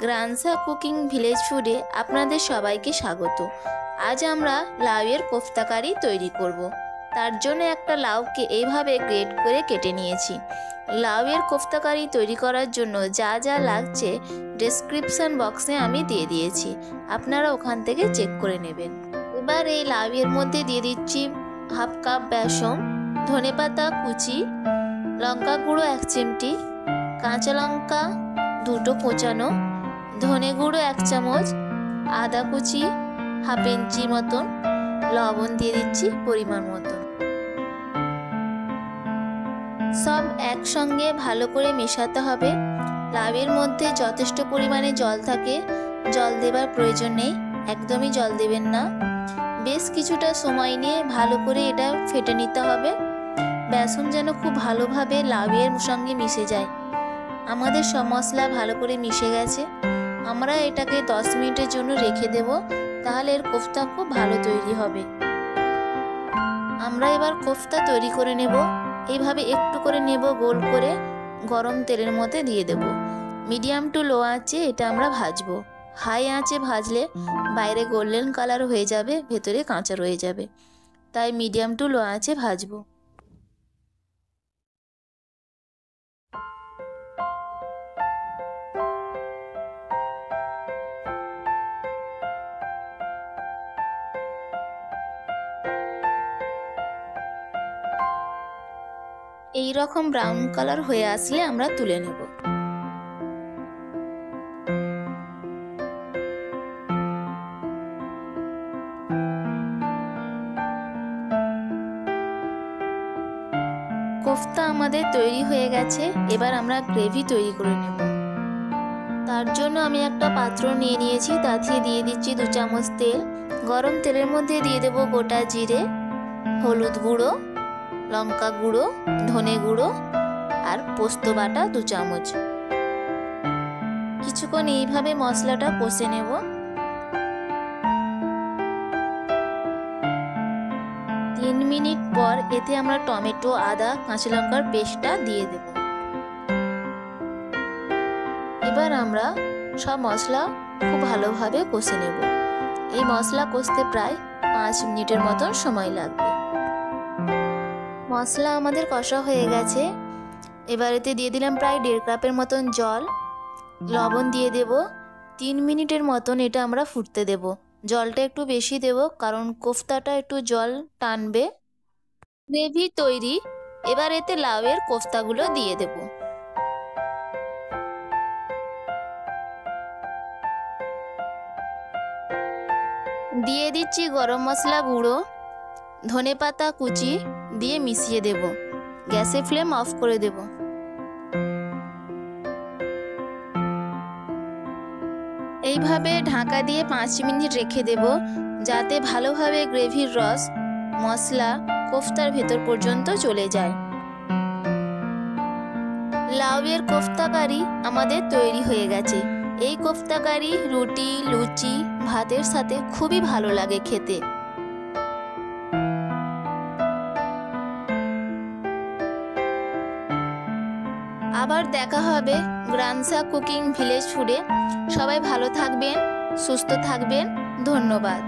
গ্রানসা cooking village ফুডে আপনাদের সবাইকে স্বাগত। আজ আমরা লাউয়ের কোফতা কারি তৈরি করব। তার জন্য একটা লাউকে এইভাবে গ্রেট করে কেটে নিয়েছি। লাউয়ের কোফতা কারি তৈরি করার জন্য যা যা লাগছে ডেসক্রিপশন বক্সে আমি দিয়ে দিয়েছি, আপনারা ওখান থেকে চেক করে নেবেন। এবার এই লাউয়ের মধ্যে দিয়ে দিচ্ছি হাফ কাপ বেসন, ধনেপাতা কুচি, লঙ্কা গুঁড়ো 1 চিমটি, কাঁচা লঙ্কা 2টো কোচানো, ধনে গুঁড়ো 1 চামচ, আদা কুচি হাফ ইঞ্চি মতন, লবণ দিয়ে দিচ্ছি পরিমাণ মতন। সব একসঙ্গে ভালো করে মেশাতে হবে। লাউয়ের মধ্যে যথেষ্ট পরিমাণে জল থাকে, জল দেবার প্রয়োজন নেই, একদমই জল দেবেন না। বেশ কিছুটা সময় নিয়ে ভালো করে এটা ফেটে নিতে হবে। বেসন যেন খুব ভালোভাবে লাউয়ের সঙ্গে মিশে যায়। আমাদের সব মশলা ভালো করে মিশে গেছে। আমরা এটাকে 10 মিনিটের জন্য রেখে দেব, তাহলে এর কোফতা খুব ভালো তৈরি হবে। আমরা এবার কোফতা তৈরি করে নেব। এইভাবে একটু করে নেব, গোল করে গরম তেলের মধ্যে দিয়ে দেব। মিডিয়াম টু লো আঁচে এটা আমরা ভাজবো। হাই আঁচে ভাজলে বাইরে গোল্ডেন কালার হয়ে যাবে, ভেতরে কাঁচা রয়ে যাবে, তাই মিডিয়াম টু লো আঁচে ভাজবো। এই রকম ব্রাউন কালার হয়ে আসলে আমরা তুলে নেব। কোফতা আমাদের তৈরি হয়ে গেছে। এবার আমরা গ্রেভি তৈরি করে নেব। তার জন্য আমি একটা পাত্র নিয়ে নিয়েছি, তাতে দিয়ে দিচ্ছি 2 চামচ তেল। গরম তেলের মধ্যে দিয়ে দেব গোটা জিরে, হলুদ গুঁড়ো, লঙ্কা গুঁড়ো, ধনে গুঁড়ো আর পোস্ত বাটা 2 চামচ। কিছুক্ষণ এইভাবে মশলাটা কষে নেব। তিন মিনিট পর এতে আমরা টমেটো, আদা, কাঁচা লঙ্কার পেস্টটা দিয়ে দেব। এবার আমরা সব মশলা খুব ভালোভাবে কষে নেব। এই মশলা কষতে প্রায় 5 মিনিটের মতন সময় লাগবে। মশলা আমাদের কষা হয়ে গেছে। এবার এতে দিয়ে দিলাম প্রায় 1.5 কাপের মতন জল, লবণ দিয়ে দেব। 3 মিনিটের মতন এটা আমরা ফুটতে দেব। জলটা একটু বেশি দেব, কারণ কোফতাটা একটু জল টানবে। গ্রেভি তৈরি। এবার এতে লাউয়ের কোফতাগুলো দিয়ে দেব। দিয়ে দিচ্ছি গরম মশলা গুঁড়ো, ধনেপাতা কুচি দিয়ে মিশিয়ে দেব। গ্যাসের ফ্লেম অফ করে দেব। এইভাবে ঢাকা দিয়ে 5 মিনিট রেখে দেব, যাতে ভালোভাবে গ্রেভির রস মশলা কোফতার ভেতর পর্যন্ত চলে যায়। লাউয়ের কোফতা কারি আমাদের তৈরি হয়ে গেছে। এই কোফতা কারি রুটি, লুচি, ভাতের সাথে খুবই ভালো লাগে খেতে। আবার দেখা হবে গ্রানসা কুকিং ভিলেজ ফুডে। সবাই ভালো থাকবেন, সুস্থ থাকবেন। ধন্যবাদ।